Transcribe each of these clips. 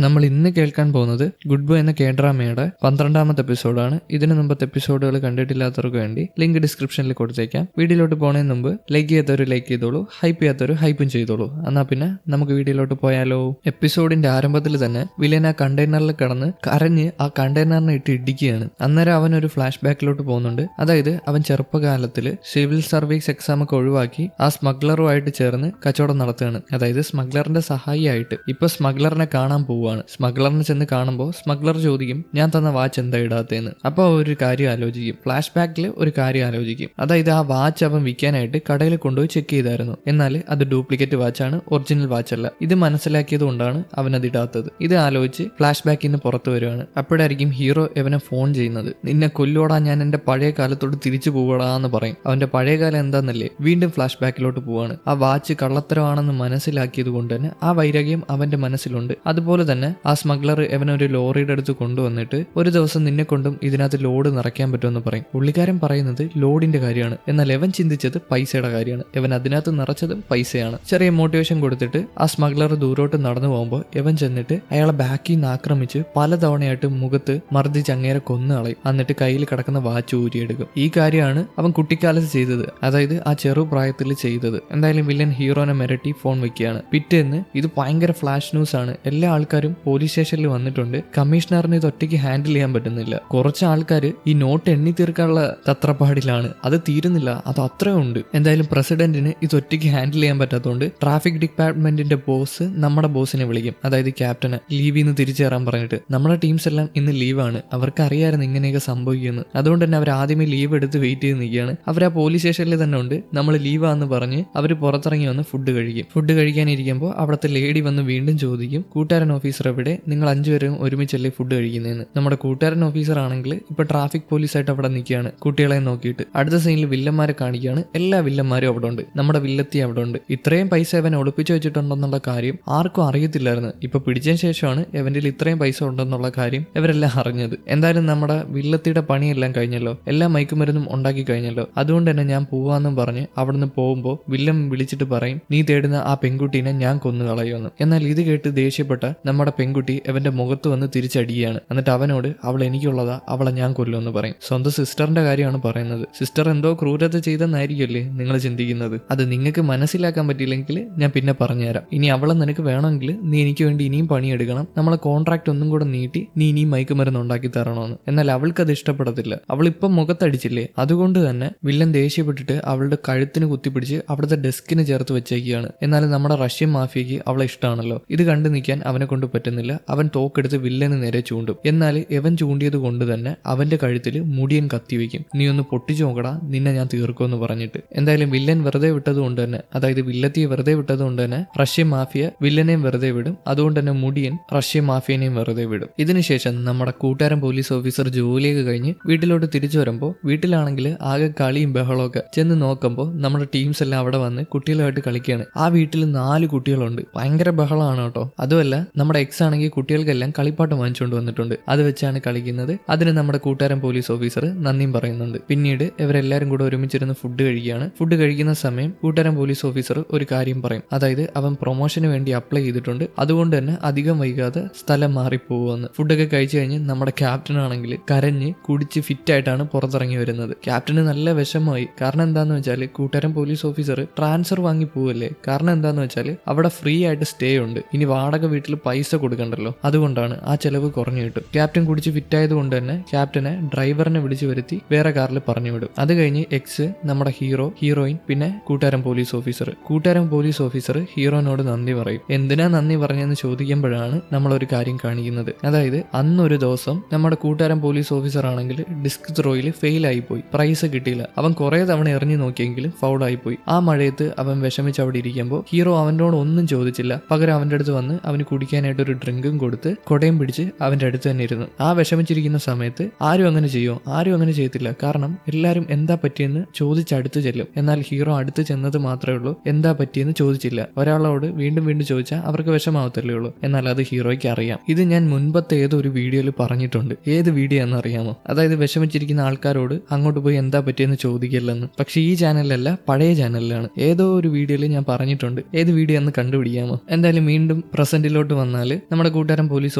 നമ്മൾ ഇന്ന് കേൾക്കാൻ പോകുന്നത് ഗുഡ് ബോയ് എന്ന കേഡ്രാമയുടെ 12ാമത്തെ എപ്പിസോഡാണ്. ഇതിനു മുമ്പത്തെ എപ്പിസോഡുകൾ കണ്ടിട്ടില്ലാത്തവർക്ക് വേണ്ടി ലിങ്ക് ഡിസ്ക്രിപ്ഷനിൽ കൊടുത്തേക്കാം. വീഡിയോയിലോട്ട് പോകുന്നതിന് മുമ്പ് ലൈക്ക് ചെയ്യാത്തവർ ലൈക്ക് ചെയ്തോളൂ, ഹൈപ്പ് ചെയ്യാത്തവർ ഹൈപ്പും ചെയ്തോളൂ. എന്നാൽ പിന്നെ നമുക്ക് വീഡിയോയിലോട്ട് പോയാലോ. എപ്പിസോഡിന്റെ ആരംഭത്തിൽ തന്നെ വില്ലൻ ആ കണ്ടെയ്നറിൽ കിടന്ന് കരഞ്ഞ് ആ കണ്ടെയ്നറിനെ ഇട്ട് ഇടിക്കുകയാണ്. അന്നേരം അവൻ ഒരു ഫ്ലാഷ് ബാക്കിലോട്ട് പോകുന്നുണ്ട്. അതായത് അവൻ ചെറുപ്പകാലത്തിൽ സിവിൽ സർവീസ് എക്സാം ഒക്കെ ഒഴിവാക്കി ആ സ്മഗ്ലറുമായിട്ട് ചേർന്ന് കച്ചവടം നടത്തുകയാണ്. അതായത് സ്മഗ്ലറിന്റെ സഹായിയായിട്ട്. ഇപ്പൊ സ്മഗ്ലറിനെ കാണാൻ പോവുക. സ്മഗ്ലറിനെ ചെന്ന് കാണുമ്പോൾ സ്മഗ്ലർ ചോദിക്കും, ഞാൻ തന്ന വാച്ച് എന്താ ഇടാത്തേന്ന്. അപ്പൊ ഒരു കാര്യം ആലോചിക്കും, ഫ്ലാഷ് ബാക്കിൽ ഒരു കാര്യം ആലോചിക്കും. അതായത് ആ വാച്ച് അവൻ വിൽക്കാനായിട്ട് കടയിൽ കൊണ്ടുപോയി ചെക്ക് ചെയ്തായിരുന്നു. എന്നാൽ അത് ഡ്യൂപ്ലിക്കേറ്റ് വാച്ചാണ്, ഒറിജിനൽ വാച്ച് അല്ല. ഇത് മനസ്സിലാക്കിയത് കൊണ്ടാണ് അവൻ അത് ഇടാത്തത്. ഇത് ആലോചിച്ച് ഫ്ലാഷ് ബാക്കിൽ നിന്ന് പുറത്തു വരുവാണ്. അപ്പോഴായിരിക്കും ഹീറോ ഇവനെ ഫോൺ ചെയ്യുന്നത്. നിന്നെ കൊല്ലോടാ, ഞാൻ എന്റെ പഴയ കാലത്തോട്ട് തിരിച്ചു പോവടാന്ന് പറയും. അവന്റെ പഴയ കാലം എന്താന്നല്ലേ വീണ്ടും ഫ്ലാഷ് ബാക്കിലോട്ട് പോവാണ്. ആ വാച്ച് കള്ളത്തരമാണെന്ന് മനസ്സിലാക്കിയത് കൊണ്ട് തന്നെ ആ വൈരാഗ്യം അവന്റെ മനസ്സിലുണ്ട്. അതുപോലെ തന്നെ ആ സ്മഗ്ലർ എവനൊരു ലോറിയുടെ അടുത്ത് കൊണ്ടുവന്നിട്ട് ഒരു ദിവസം നിന്നെ കൊണ്ടും ഇതിനകത്ത് ലോഡ് നിറയ്ക്കാൻ പറ്റുമെന്ന് പറയും. പുള്ളിക്കാരൻ പറയുന്നത് ലോഡിന്റെ കാര്യമാണ്. എന്നാൽ എവൻ ചിന്തിച്ചത് പൈസയുടെ കാര്യമാണ്. എവൻ അതിനകത്ത് നിറച്ചതും പൈസയാണ്. ചെറിയ മോട്ടിവേഷൻ കൊടുത്തിട്ട് ആ സ്മഗ്ലർ ദൂരോട്ട് നടന്നു പോകുമ്പോൾ എവൻ ചെന്നിട്ട് അയാളെ ബാക്കിൽ നിന്ന് ആക്രമിച്ച് പലതവണയായിട്ട് മുഖത്ത് മർദ്ദിച്ച് അങ്ങേരെ കൊന്നുകളയും. എന്നിട്ട് കയ്യിൽ കിടക്കുന്ന വാച്ച് ഊരിയെടുക്കും. ഈ കാര്യമാണ് അവൻ കുട്ടിക്കാലത്ത് ചെയ്തത്. അതായത് ആ ചെറുപ്രായത്തിൽ ചെയ്തത്. എന്തായാലും വില്ലൻ ഹീറോനെ മിരട്ടി ഫോൺ വെക്കുകയാണ്. പിറ്റേന്ന് ഇത് ഭയങ്കര ഫ്ലാഷ് ന്യൂസ് ആണ്. എല്ലാ ആൾക്കാരും പോലീസ് സ്റ്റേഷനിൽ വന്നിട്ടുണ്ട്. കമ്മീഷണറിന് ഇത് ഒറ്റയ്ക്ക് ഹാൻഡിൽ ചെയ്യാൻ പറ്റുന്നില്ല. കുറച്ച് ആൾക്കാർ ഈ നോട്ട് എണ്ണി തീർക്കാനുള്ള തത്രപ്പാടിലാണ്. അത് തീരുന്നില്ല, അത് അത്രയും ഉണ്ട്. എന്തായാലും പ്രസിഡന്റിന് ഇത് ഒറ്റയ്ക്ക് ഹാൻഡിൽ ചെയ്യാൻ പറ്റാത്തതുകൊണ്ട് ട്രാഫിക് ഡിപ്പാർട്ട്മെന്റിന്റെ ബോസ് നമ്മുടെ ബോസിനെ വിളിക്കും. അതായത് ക്യാപ്റ്റന് ലീവിൽ നിന്ന് തിരിച്ചു കയറാൻ പറഞ്ഞിട്ട്. നമ്മുടെ ടീംസ് എല്ലാം ഇന്ന് ലീവാണ്. അവർക്ക് അറിയാമായിരുന്നു ഇങ്ങനെയൊക്കെ സംഭവിക്കുന്നു. അതുകൊണ്ട് തന്നെ അവർ ആദ്യമേ ലീവ് എടുത്ത് വെയിറ്റ് ചെയ്ത് നിൽക്കുകയാണ്. അവർ ആ പോലീസ് സ്റ്റേഷനിൽ തന്നെ ഉണ്ട്. നമ്മൾ ലീവാന്ന് പറഞ്ഞ് അവർ പുറത്തിറങ്ങി വന്ന് ഫുഡ് കഴിക്കും. ഫുഡ് കഴിക്കാനിരിക്കുമ്പോൾ അവിടുത്തെ ലേഡി വന്ന് വീണ്ടും ചോദിക്കും, കൂട്ടുകാരൻ ഓഫീസർ എവിടെ? നിങ്ങൾ 5 പേരും ഒരുമിച്ചല്ലേ ഫുഡ് കഴിക്കുന്നതെന്ന്. നമ്മുടെ കൂട്ടുകാരൻ ഓഫീസർ ആണെങ്കിൽ ഇപ്പൊ ട്രാഫിക് പോലീസായിട്ട് അവിടെ നിൽക്കുകയാണ് കുട്ടികളെ നോക്കിയിട്ട്. അടുത്ത സീനിൽ വില്ലന്മാരെ കാണിക്കുകയാണ്. എല്ലാ വില്ലന്മാരും അവിടെ ഉണ്ട്. നമ്മുടെ വില്ലത്തി അവിടെ ഉണ്ട്. ഇത്രയും പൈസ അവൻ ഒളിപ്പിച്ചു വെച്ചിട്ടുണ്ടെന്നുള്ള കാര്യം ആർക്കും അറിയത്തില്ലായിരുന്നു. ഇപ്പൊ പിടിച്ചതിന് ശേഷമാണ് എവന്റെ ഇത്രയും പൈസ ഉണ്ടെന്നുള്ള കാര്യം ഇവരെല്ലാം അറിഞ്ഞത്. എന്തായാലും നമ്മുടെ വില്ലത്തിയുടെ പണിയെല്ലാം കഴിഞ്ഞല്ലോ, എല്ലാ മയക്കുമരുന്നും ഉണ്ടാക്കി കഴിഞ്ഞല്ലോ. അതുകൊണ്ട് തന്നെ ഞാൻ പോവാന്നും പറഞ്ഞ് അവിടുന്ന് പോകുമ്പോൾ വില്ലൻ വിളിച്ചിട്ട് പറയും, നീ തേടുന്ന ആ പെൺകുട്ടീനെ ഞാൻ കൊന്നു കളയുമെന്ന്. എന്നാൽ ഇത് കേട്ട് ദേഷ്യപ്പെട്ട നമ്മുടെ പെൺകുട്ടി അവന്റെ മുഖത്ത് വന്ന് തിരിച്ചടിക്കുകയാണ്. എന്നിട്ട് അവനോട്, അവൾ എനിക്കുള്ളതാ, അവളെ ഞാൻ കൊല്ലുമെന്ന് പറയും. സ്വന്തം സിസ്റ്ററിന്റെ കാര്യമാണ് പറയുന്നത്. സിസ്റ്റർ എന്തോ ക്രൂരത ചെയ്തെന്നായിരിക്കുമല്ലേ നിങ്ങൾ ചിന്തിക്കുന്നത്. അത് നിങ്ങൾക്ക് മനസ്സിലാക്കാൻ പറ്റിയില്ലെങ്കിൽ ഞാൻ പിന്നെ പറഞ്ഞുതരാം. ഇനി അവളെ നിനക്ക് വേണമെങ്കിൽ നീ എനിക്ക് വേണ്ടി ഇനിയും പണിയെടുക്കണം. നമ്മളെ കോൺട്രാക്ട് ഒന്നും കൂടെ നീട്ടി നീ ഇനിയും മയക്കുമരുന്ന് ഉണ്ടാക്കി തരണമെന്ന്. എന്നാൽ അവൾക്ക് അത് ഇഷ്ടപ്പെടത്തില്ല. അവൾ ഇപ്പം മുഖത്തടിച്ചില്ലേ, അതുകൊണ്ട് തന്നെ വില്ലൻ ദേഷ്യപ്പെട്ടിട്ട് അവളുടെ കഴുത്തിന് കുത്തിപ്പിടിച്ച് അവിടുത്തെ ഡെസ്കിന് ചേർത്ത് വെച്ചേക്കുകയാണ്. എന്നാലും നമ്മുടെ റഷ്യൻ മാഫിയയ്ക്ക് അവളെ ഇഷ്ടമാണല്ലോ. ഇത് കണ്ടു നിൽക്കാൻ അവനെ കൊണ്ട് പറ്റുന്നില്ല. അവൻ തോക്കെടുത്ത് വില്ലന് നേരെ ചൂണ്ടും. എന്നാൽ ഇവൻ ചൂണ്ടിയത് കൊണ്ട് തന്നെ അവന്റെ കഴുത്തിൽ മുടിയൻ കത്തിവെക്കും. നീ ഒന്ന് പൊട്ടിച്ചു നോക്കടാ, നിന്നെ ഞാൻ തീർക്കുമെന്ന് പറഞ്ഞിട്ട്. എന്തായാലും വില്ലൻ വെറുതെ വിട്ടത് കൊണ്ട് തന്നെ, അതായത് വില്ലത്തിയെ വെറുതെ വിട്ടത് കൊണ്ട് തന്നെ റഷ്യൻ മാഫിയ വില്ലനെയും വെറുതെ വിടും. അതുകൊണ്ട് തന്നെ മുടിയൻ റഷ്യൻ മാഫിയനെയും വെറുതെ വിടും. ഇതിനുശേഷം നമ്മുടെ കൂട്ടുകാരൻ പോലീസ് ഓഫീസർ ജോലിയൊക്കെ കഴിഞ്ഞ് വീട്ടിലോട്ട് തിരിച്ചു വരുമ്പോൾ വീട്ടിലാണെങ്കിൽ ആകെ കളിയും ബഹളമൊക്കെ. ചെന്ന് നോക്കുമ്പോൾ നമ്മുടെ ടീംസ് എല്ലാം അവിടെ വന്ന് കുട്ടികളുമായിട്ട് കളിക്കുകയാണ്. ആ വീട്ടിൽ 4 കുട്ടികളുണ്ട്. ഭയങ്കര ബഹളമാണ് കേട്ടോ. അതുമല്ല നമ്മുടെ എക്സ് ആണെങ്കിൽ കുട്ടികൾക്കെല്ലാം കളിപ്പാട്ടം വാങ്ങിച്ചുകൊണ്ട് വന്നിട്ടുണ്ട്. അത് വെച്ചാണ് കളിക്കുന്നത്. അതിന് നമ്മുടെ കൂട്ടുകാരൻ പോലീസ് ഓഫീസർ നന്ദിയും പറയുന്നുണ്ട്. പിന്നീട് ഇവരെല്ലാരും കൂടെ ഒരുമിച്ചിരുന്ന് ഫുഡ് കഴിക്കുകയാണ്. ഫുഡ് കഴിക്കുന്ന സമയം കൂട്ടുകാരൻ പോലീസ് ഓഫീസർ ഒരു കാര്യം പറയും. അതായത് അവൻ പ്രൊമോഷന് വേണ്ടി അപ്ലൈ ചെയ്തിട്ടുണ്ട്. അതുകൊണ്ട് തന്നെ അധികം വൈകാതെ സ്ഥലം മാറിപ്പോകുമെന്ന്. ഫുഡൊക്കെ കഴിച്ചു കഴിഞ്ഞ് നമ്മുടെ ക്യാപ്റ്റൻ ആണെങ്കിൽ കരഞ്ഞ് കുടിച്ച് ഫിറ്റായിട്ടാണ് പുറത്തിറങ്ങി വരുന്നത്. ക്യാപ്റ്റന് നല്ല വിഷമമായി. കാരണം എന്താന്ന് വെച്ചാൽ കൂട്ടുകാരൻ പോലീസ് ഓഫീസർ ട്രാൻസ്ഫർ വാങ്ങി പോവല്ലേ. കാരണം എന്താന്ന് വെച്ചാൽ അവിടെ ഫ്രീ ആയിട്ട് സ്റ്റേ ഉണ്ട്. ഇനി വാടക വീട്ടിൽ പൈസ കൊടുക്കണ്ടല്ലോ. അതുകൊണ്ടാണ് ആ ചെലവ് കുറഞ്ഞു കിട്ടും. ക്യാപ്റ്റൻ കുടിച്ച് ഫിറ്റായത് കൊണ്ട് തന്നെ ക്യാപ്റ്റനെ ഡ്രൈവറിനെ വിളിച്ചു വരുത്തി വേറെ കാറിൽ പറഞ്ഞു വിടും. അത് കഴിഞ്ഞ് എക്സ്, നമ്മുടെ ഹീറോ, ഹീറോയിൻ, പിന്നെ കൂട്ടുകാരൻ പോലീസ് ഓഫീസർ. കൂട്ടുകാരൻ പോലീസ് ഓഫീസർ ഹീറോനോട് നന്ദി പറയും. എന്തിനാ നന്ദി പറഞ്ഞെന്ന് ചോദിക്കുമ്പോഴാണ് നമ്മളൊരു കാര്യം കാണിക്കുന്നത്. അതായത് അന്നൊരു ദിവസം നമ്മുടെ കൂട്ടുകാരൻ പോലീസ് ഓഫീസർ ആണെങ്കിൽ ഡിസ്ക് ത്രോയിൽ ഫെയിൽ ആയിപ്പോയി. പ്രൈസ് കിട്ടിയില്ല. അവൻ കുറെ തവണ എറിഞ്ഞു നോക്കിയെങ്കിലും ഫൗളായിപ്പോയി. ആ മഴയത്ത് അവൻ വിഷമിച്ച് അവിടെ ഇരിക്കുമ്പോൾ ഹീറോ അവനോട് ഒന്നും ചോദിച്ചില്ല. പകരം അവന്റെ അടുത്ത് വന്ന് അവന് കുടിക്കാനായിട്ട് ഒരു ഡ്രിങ്കും കൊടുത്ത് കൊടയും പിടിച്ച് അവന്റെ അടുത്ത് തന്നെ ഇരുന്നു. ആ വിഷമിച്ചിരിക്കുന്ന സമയത്ത് ആരും അങ്ങനെ ചെയ്യുമോ? ആരും അങ്ങനെ ചെയ്യത്തില്ല. കാരണം എല്ലാരും എന്താ പറ്റിയെന്ന് ചോദിച്ചടുത്ത് ചെല്ലും. എന്നാൽ ഹീറോ അടുത്ത് ചെന്നത് മാത്രമേ ഉള്ളൂ, എന്താ പറ്റിയെന്ന് ചോദിച്ചില്ല. ഒരാളോട് വീണ്ടും വീണ്ടും ചോദിച്ചാൽ അവർക്ക് വിഷമാവത്തല്ലേ ഉള്ളൂ. എന്നാൽ അത് ഹീറോയ്ക്ക് അറിയാം. ഇത് ഞാൻ മുൻപത്തെ ഏതൊരു വീഡിയോയിൽ പറഞ്ഞിട്ടുണ്ട്. ഏത് വീഡിയോ എന്ന് അറിയാമോ? അതായത് വിഷമിച്ചിരിക്കുന്ന ആൾക്കാരോട് അങ്ങോട്ട് പോയി എന്താ പറ്റിയെന്ന് ചോദിക്കില്ലെന്ന്. പക്ഷെ ഈ ചാനലിലല്ല, പഴയ ചാനലിലാണ്. ഏതോ ഒരു വീഡിയോയിൽ ഞാൻ പറഞ്ഞിട്ടുണ്ട്. ഏത് വീഡിയോ എന്ന് കണ്ടുപിടിക്കാമോ? എന്തായാലും വീണ്ടും പ്രസന്റിലോട്ട് വന്നാൽ എന്നാൽ നമ്മുടെ കൂട്ടുകാരൻ പോലീസ്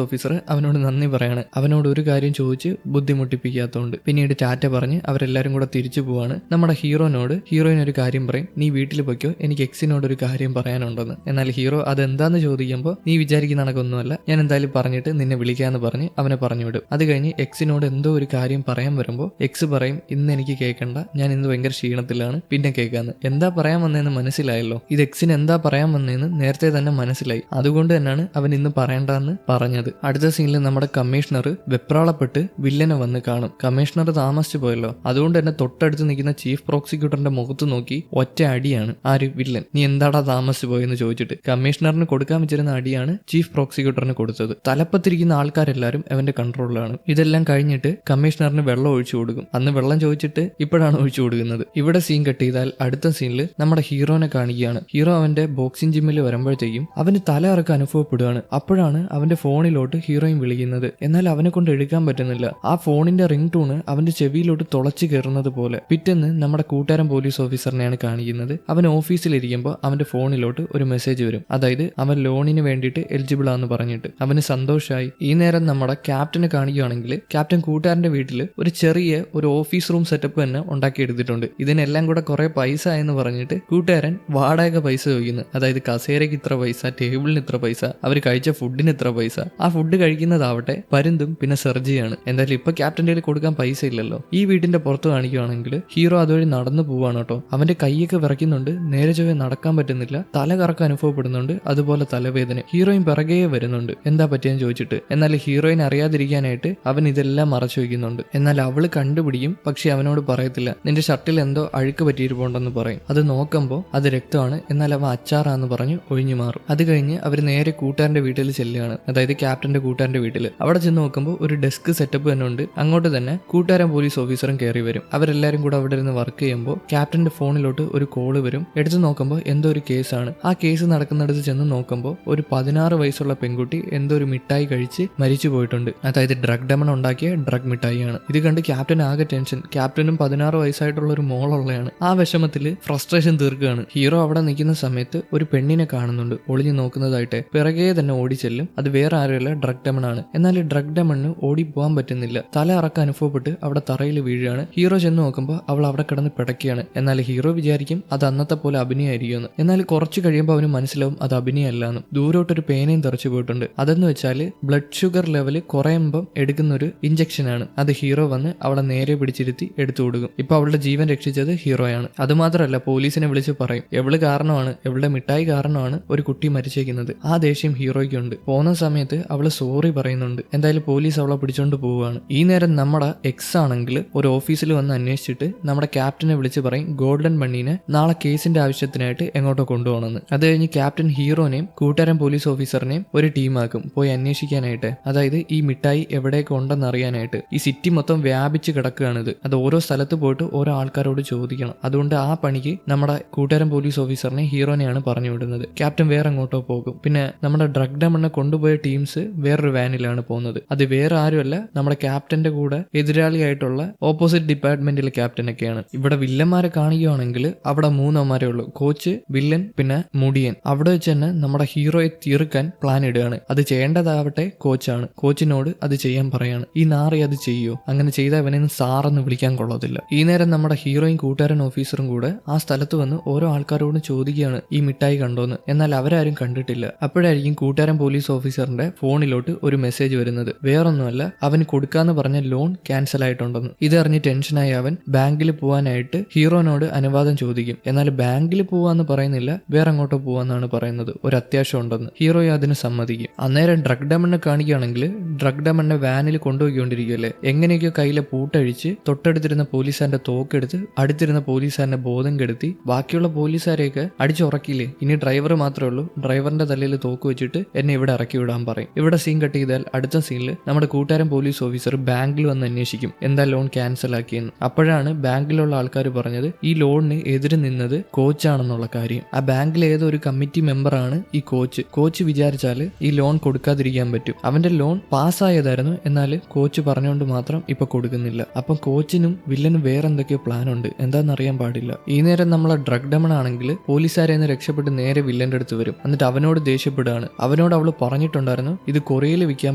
ഓഫീസർ അവനോട് നന്ദി പറയാണ്, അവനോട് ഒരു കാര്യം ചോദിച്ച് ബുദ്ധിമുട്ടിപ്പിക്കാത്തതുകൊണ്ട്. പിന്നീട് ടാറ്റ പറഞ്ഞ് അവരെല്ലാരും കൂടെ തിരിച്ചു പോവാണ്. നമ്മുടെ ഹീറോയിൻ ഒരു കാര്യം പറയും, നീ വീട്ടിൽ പൊയ്ക്കോ, എനിക്ക് എക്സിനോട് ഒരു കാര്യം പറയാനുണ്ടെന്ന്. എന്നാൽ ഹീറോ അതെന്താന്ന് ചോദിക്കുമ്പോൾ, നീ വിചാരിക്കുന്ന കണക്കൊന്നുമല്ല, ഞാൻ എന്തായാലും പറഞ്ഞിട്ട് നിന്നെ വിളിക്കാന്ന് പറഞ്ഞ് അവനെ പറഞ്ഞു വിടും. അത് കഴിഞ്ഞ് എക്സിനോട് എന്തോ ഒരു കാര്യം പറയാൻ വരുമ്പോൾ എക്സ് പറയും, ഇന്ന് എനിക്ക് കേൾക്കണ്ട, ഞാൻ ഇന്ന് ഭയങ്കര ക്ഷീണത്തിലാണ്, പിന്നെ കേൾക്കാന്ന്. എന്താ പറയാൻ വന്നതെന്ന് മനസ്സിലായല്ലോ. ഇത് എക്സിന് എന്താ പറയാൻ വന്നതെന്ന് നേരത്തെ തന്നെ മനസ്സിലായി, അതുകൊണ്ട് തന്നെയാണ് അവൻ ഇന്ന് പറയണ്ടെന്ന് പറഞ്ഞത്. അടുത്ത സീനിൽ നമ്മുടെ കമ്മീഷണർ വെപ്രാളപ്പെട്ട് വില്ലനെ വന്ന് കാണും. കമ്മീഷണർ താമസിച്ചു പോയല്ലോ, അതുകൊണ്ട് തന്നെ തൊട്ടടുത്ത് നിൽക്കുന്ന ചീഫ് പ്രോസിക്യൂട്ടറിന്റെ മുഖത്ത് നോക്കി ഒറ്റ അടിയാണ് ആര് വില്ലൻ. നീ എന്താടാ താമസിച്ചു പോയെന്ന് ചോദിച്ചിട്ട്. കമ്മീഷണറിന് കൊടുക്കാൻ വെച്ചിരുന്ന അടിയാണ് ചീഫ് പ്രോസിക്യൂട്ടറിന് കൊടുത്തത്. തലപ്പത്തിരിക്കുന്ന ആൾക്കാരെല്ലാരും അവന്റെ കൺട്രോളിലാണ്. ഇതെല്ലാം കഴിഞ്ഞിട്ട് കമ്മീഷണറിന് വെള്ളം ഒഴിച്ചു കൊടുക്കും. അന്ന് വെള്ളം ചോദിച്ചിട്ട് ഇപ്പോഴാണ് ഒഴിച്ചു കൊടുക്കുന്നത്. ഇവിടെ സീൻ കട്ട് ചെയ്താൽ അടുത്ത സീനിൽ നമ്മുടെ ഹീറോനെ കാണിക്കുകയാണ്. ഹീറോ അവന്റെ ബോക്സിംഗ് ജിമ്മിൽ വരുമ്പോഴത്തേക്കും അവന് തല ഇറക്കം അനുഭവപ്പെടുകയാണ്. അപ്പോഴാണ് അവന്റെ ഫോണിലോട്ട് ഹീറോയിൻ വിളിക്കുന്നത്. എന്നാൽ അവനെ കൊണ്ട് എടുക്കാൻ പറ്റുന്നില്ല. ആ ഫോണിന്റെ റിംഗ് ടൂണ് അവന്റെ ചെവിയിലോട്ട് തുളച്ചു കയറുന്നത് പോലെ. പിറ്റേന്ന് നമ്മുടെ കൂട്ടുകാരൻ പോലീസ് ഓഫീസറിനെയാണ് കാണിക്കുന്നത്. അവൻ ഓഫീസിലിരിക്കുമ്പോൾ അവന്റെ ഫോണിലോട്ട് ഒരു മെസ്സേജ് വരും. അതായത് അവൻ ലോണിന് വേണ്ടിയിട്ട് എലിജിബിൾ ആണെന്ന് പറഞ്ഞിട്ട്. അവന് സന്തോഷമായി. ഈ നേരം നമ്മുടെ ക്യാപ്റ്റന് കാണിക്കുകയാണെങ്കിൽ ക്യാപ്റ്റൻ കൂട്ടുകാരന്റെ വീട്ടിൽ ഒരു ചെറിയ ഒരു ഓഫീസ് റൂം സെറ്റപ്പ് തന്നെ ഉണ്ടാക്കിയെടുത്തിട്ടുണ്ട്. ഇതിനെല്ലാം കൂടെ കുറെ പൈസ എന്ന് പറഞ്ഞിട്ട് കൂട്ടുകാരൻ വാടക പൈസ ചോദിക്കുന്നു. അതായത് കസേരയ്ക്ക് ഇത്ര പൈസ, ടേബിളിന് ഇത്ര പൈസ, അവർ കഴിച്ച ഫുഡിന് ഇത്ര പൈസ. ആ ഫുഡ് കഴിക്കുന്നതാവട്ടെ പരുന്തും പിന്നെ സെർജിയാണ്. എന്തായാലും ഇപ്പൊ ക്യാപ്റ്റന്റെ കയ്യിൽ കൊടുക്കാൻ പൈസ ഇല്ലല്ലോ. ഈ വീടിന്റെ പുറത്ത് കാണിക്കുകയാണെങ്കിൽ ഹീറോ അതുവഴി നടന്നു പോവാണ് കേട്ടോ. അവന്റെ കൈയൊക്കെ വിറയ്ക്കുന്നുണ്ട്, നേരെ ചൊവ്വേ നടക്കാൻ പറ്റുന്നില്ല, തല കറക്കം അനുഭവപ്പെടുന്നുണ്ട്, അതുപോലെ തലവേദന. ഹീറോയിൻ പിറകെ വരുന്നുണ്ട്, എന്താ പറ്റിയെന്ന് ചോദിച്ചിട്ട്. എന്നാൽ ഹീറോയിൻ അറിയാതിരിക്കാനായിട്ട് അവൻ ഇതെല്ലാം മറച്ചു വയ്ക്കുന്നുണ്ട്. എന്നാൽ അവള് കണ്ടുപിടിക്കും, പക്ഷെ അവനോട് പറയത്തില്ല. നിന്റെ ഷർട്ടിൽ എന്തോ അഴുക്ക് പറ്റിയിരിപ്പുണ്ടെന്ന് പറയും. അത് നോക്കുമ്പോൾ അത് രക്തമാണ്, എന്നാൽ അവ അച്ചാറാന്ന് പറഞ്ഞ് ഒഴിഞ്ഞു മാറും. അത് കഴിഞ്ഞ് അവർ നേരെ കൂട്ടുകാരന്റെ വീട്ടിൽ ചെല്ലുകയാണ്, അതായത് ക്യാപ്റ്റന്റെ കൂട്ടുകാരന്റെ വീട്ടിൽ. അവിടെ ചെന്ന് നോക്കുമ്പോൾ ഒരു ഡെസ്ക് സെറ്റപ്പ് തന്നെ ഉണ്ട്. അങ്ങോട്ട് തന്നെ കൂട്ടുകാരൻ പോലീസ് ഓഫീസറും കയറി വരും. അവരെല്ലാരും കൂടെ അവിടെ ഇരുന്ന് വർക്ക് ചെയ്യുമ്പോൾ ക്യാപ്റ്റന്റെ ഫോണിലോട്ട് ഒരു കോള് വരും. എടുത്തു നോക്കുമ്പോൾ എന്തോ ഒരു കേസാണ്. ആ കേസ് നടക്കുന്നിടത്ത് ചെന്ന് നോക്കുമ്പോൾ ഒരു 16 വയസ്സുള്ള പെൺകുട്ടി എന്തോ ഒരു മിഠായി കഴിച്ച് മരിച്ചു പോയിട്ടുണ്ട്. അതായത് ഡ്രഗ് ഡെമൺ ഉണ്ടാക്കിയ ഡ്രഗ് മിഠായിയാണ്. ഇത് കണ്ട് ക്യാപ്റ്റൻ ആകെ ടെൻഷൻ. ക്യാപ്റ്റനും 16 വയസ്സായിട്ടുള്ള ഒരു മോളുള്ളതാണ്. ആ വിഷമത്തില് ഫ്രസ്ട്രേഷൻ തീർക്കുകയാണ്. ഹീറോ അവിടെ നിൽക്കുന്ന സമയത്ത് ഒരു പെണ്ണിനെ കാണുന്നുണ്ട് ഒളിഞ്ഞു നോക്കുന്നതായിട്ട്. പിറകെ തന്നെ ഓടിച്ചെല്ലും. അത് വേറെ ആരുമല്ല, ഡ്രഗ് ഡെമൺ ആണ്. എന്നാൽ ഡ്രഗ് ഡെമണിന് ഓടി പോകാൻ പറ്റുന്നില്ല. തല ഇറക്കം അനുഭവപ്പെട്ട് അവിടെ തറയിൽ വീഴുകയാണ്. ഹീറോ ചെന്ന് നോക്കുമ്പോൾ അവൾ അവിടെ കിടന്ന് പിടയ്ക്കുകയാണ്. എന്നാൽ ഹീറോ വിചാരിക്കും അത് അന്നത്തെ പോലെ അഭിനയമായിരിക്കുമെന്ന്. എന്നാൽ കുറച്ച് കഴിയുമ്പോൾ അവന് മനസ്സിലാവും അത് അഭിനയമല്ലാന്ന്. ദൂരോട്ടൊരു പേനയും തെറിച്ചു പോയിട്ടുണ്ട്. അതെന്ന് വെച്ചാൽ ബ്ലഡ് ഷുഗർ ലെവല് കുറയുമ്പം എടുക്കുന്ന ഒരു ഇഞ്ചക്ഷനാണ്. അത് ഹീറോ വന്ന് അവളെ നേരെ പിടിച്ചിരുത്തി എടുത്തു കൊടുക്കും. ഇപ്പൊ അവളുടെ ജീവൻ രക്ഷിച്ചത് ഹീറോയാണ്. അതുമാത്രമല്ല പോലീസിനെ വിളിച്ച് പറയും എവള് കാരണമാണ്, എവളുടെ മിഠായി കാരണമാണ് ഒരു കുട്ടി മരിച്ചേക്കുന്നത്. ആ ദേഷ്യം ഹീറോയ്ക്കുണ്ട്. പോകുന്ന സമയത്ത് അവള് സോറി പറയുന്നുണ്ട്. എന്തായാലും പോലീസ് അവളെ പിടിച്ചോണ്ട് പോവുകയാണ്. ഈ നേരം നമ്മുടെ എക്സ് ആണെങ്കിൽ ഒരു ഓഫീസിൽ വന്ന് അന്വേഷിച്ചിട്ട് നമ്മുടെ ക്യാപ്റ്റനെ വിളിച്ച് പറയും ഗോൾഡൻ മണ്ണീനെ നാളെ കേസിന്റെ ആവശ്യത്തിനായിട്ട് എങ്ങോട്ടോ കൊണ്ടുപോകണമെന്ന്. അത് കഴിഞ്ഞ് ക്യാപ്റ്റൻ ഹീറോനെയും കൂട്ടുകാരൻ പോലീസ് ഓഫീസറിനെയും ഒരു ടീമാക്കും പോയി അന്വേഷിക്കാനായിട്ട്. അതായത് ഈ മിഠായി എവിടെയൊക്കെ ഉണ്ടെന്ന് അറിയാനായിട്ട്. ഈ സിറ്റി മൊത്തം വ്യാപിച്ച് കിടക്കുകയാണിത്. അത് ഓരോ സ്ഥലത്ത് പോയിട്ട് ഓരോ ആൾക്കാരോട് ചോദിക്കണം. അതുകൊണ്ട് ആ പണിക്ക് നമ്മുടെ കൂട്ടുകാരൻ പോലീസ് ഓഫീസറിനെ ഹീറോനെയാണ് പറഞ്ഞു വിടുന്നത്. ക്യാപ്റ്റൻ വേറെ എങ്ങോട്ടോ പോകും. പിന്നെ നമ്മുടെ ഡ്രഗ് ഡെമണിനെ കൊണ്ടുപോയ ടീംസ് വേറൊരു വാനിലാണ് പോകുന്നത്. അത് വേറെ ആരുമല്ല, നമ്മുടെ ക്യാപ്റ്റന്റെ കൂടെ എതിരാളിയായിട്ടുള്ള ഓപ്പോസിറ്റ് ഡിപ്പാർട്ട്മെന്റിലെ ക്യാപ്റ്റനൊക്കെയാണ്. ഇവിടെ വില്ലന്മാരെ കാണുകയാണെങ്കിൽ അവിടെ 3 അമ്മമാരേ ഉള്ളൂ, കോച്ച്, വില്ലൻ, പിന്നെ മുടിയൻ. അവിടെ വെച്ച് തന്നെ നമ്മുടെ ഹീറോയെ തീർക്കാൻ പ്ലാൻ ഇടുകയാണ്. അത് ചെയ്യേണ്ടതാവട്ടെ കോച്ചാണ്. കോച്ചിനോട് അത് ചെയ്യാൻ പറയാണ്. ഈ നാറി അത് ചെയ്യോ? അങ്ങനെ ചെയ്ത അവനെ സാറെന്ന് വിളിക്കാൻ കൊള്ളത്തില്ല. ഈ നേരം നമ്മുടെ ഹീറോയും കൂട്ടുകാരൻ ഓഫീസറും കൂടെ ആ സ്ഥലത്ത് വന്ന് ഓരോ ആൾക്കാരോടും ചോദിക്കുകയാണ് ഈ മിഠായി കണ്ടോന്ന്. എന്നാൽ അവരാരും കണ്ടിട്ടില്ല. അപ്പോഴായിരിക്കും കൂട്ടുകാരൻ പോലീസ് ഓഫീസറിന്റെ ഫോണിലോട്ട് ഒരു മെസ്സേജ് വരുന്നത്. വേറൊന്നുമല്ല, അവന് കൊടുക്കാന്ന് പറഞ്ഞ ലോൺ ക്യാൻസൽ ആയിട്ടുണ്ടെന്ന്. ഇതറിഞ്ഞ് ടെൻഷനായി അവൻ ബാങ്കിൽ പോവാനായിട്ട് ഹീറോനോട് അനുവാദം ചോദിക്കും. എന്നാൽ ബാങ്കിൽ പോവാന്ന് പറയുന്നില്ല, വേറെ അങ്ങോട്ടോ പോവാന്നാണ് പറയുന്നത്. ഒരു അത്യാവശ്യം ഉണ്ടെന്ന്. ഹീറോയും അതിന് സമ്മതിക്കും. അന്നേരം ഡ്രഗ് ഡെമണിനെ കാണിക്കുകയാണെങ്കിൽ ഡ്രഗ് ഡെമണിനെ വാനിൽ കൊണ്ടുപോയിക്കൊണ്ടിരിക്കുകയല്ലേ. എങ്ങനെയൊക്കെയോ കയ്യിലെ പൂട്ടഴിച്ച് തൊട്ടടുത്തിരുന്ന പോലീസുകാരന്റെ തോക്കെടുത്ത് അടുത്തിരുന്ന പോലീസുകാരന്റെ ബോധം കെടുത്തി ബാക്കിയുള്ള പോലീസുകാരെയൊക്കെ അടിച്ചുറക്കില്ലേ. ഇനി ഡ്രൈവർ മാത്രമേ ഉള്ളൂ. ഡ്രൈവറിന്റെ തലയിൽ തോക്ക് വെച്ചിട്ട് എന്നെ ഇവിടെ ഇറക്കി വിടാൻ പറയും. ഇവിടെ സീൻ കട്ട് ചെയ്താൽ അടുത്ത സീനിൽ നമ്മുടെ കൂട്ടുകാരൻ പോലീസ് ഓഫീസർ ബാങ്കിൽ വന്ന് അന്വേഷിക്കും എന്താ ലോൺ ക്യാൻസൽ ആക്കിയെന്ന്. അപ്പോഴാണ് ബാങ്കിലുള്ള ആൾക്കാർ പറഞ്ഞത് ഈ ലോണിന് എതിര് നിന്നത് കോച്ചാണെന്നുള്ള കാര്യം. ആ ബാങ്കിലെ ഏതോ ഒരു കമ്മിറ്റി മെമ്പറാണ് ഈ കോച്ച്. കോച്ച് വിചാരിച്ചാൽ ഈ ലോൺ കൊടുക്കാതിരിക്കാൻ പറ്റും. അവന്റെ ലോൺ പാസ്സായതായിരുന്നു, എന്നാൽ കോച്ച് പറഞ്ഞുകൊണ്ട് മാത്രം ഇപ്പൊ കൊടുക്കുന്നില്ല. അപ്പം കോച്ചിനും വില്ലനും വേറെ എന്തൊക്കെയോ പ്ലാൻ ഉണ്ട്, എന്താണെന്നറിയാൻ പാടില്ല. ഈ നേരം നമ്മളെ ഡ്രഗ് ഡെമൺ ആണെങ്കിൽ പോലീസുകാരെ രക്ഷപ്പെട്ട് നേരെ വില്ലന്റെ അടുത്ത് വരും. എന്നിട്ട് അവനോട് ദേഷ്യപ്പെടുകയാണ്. അവനോട് അവള് പറഞ്ഞിട്ടുണ്ടായിരുന്നു ഇത് കൊറിയയിൽ വിൽക്കാൻ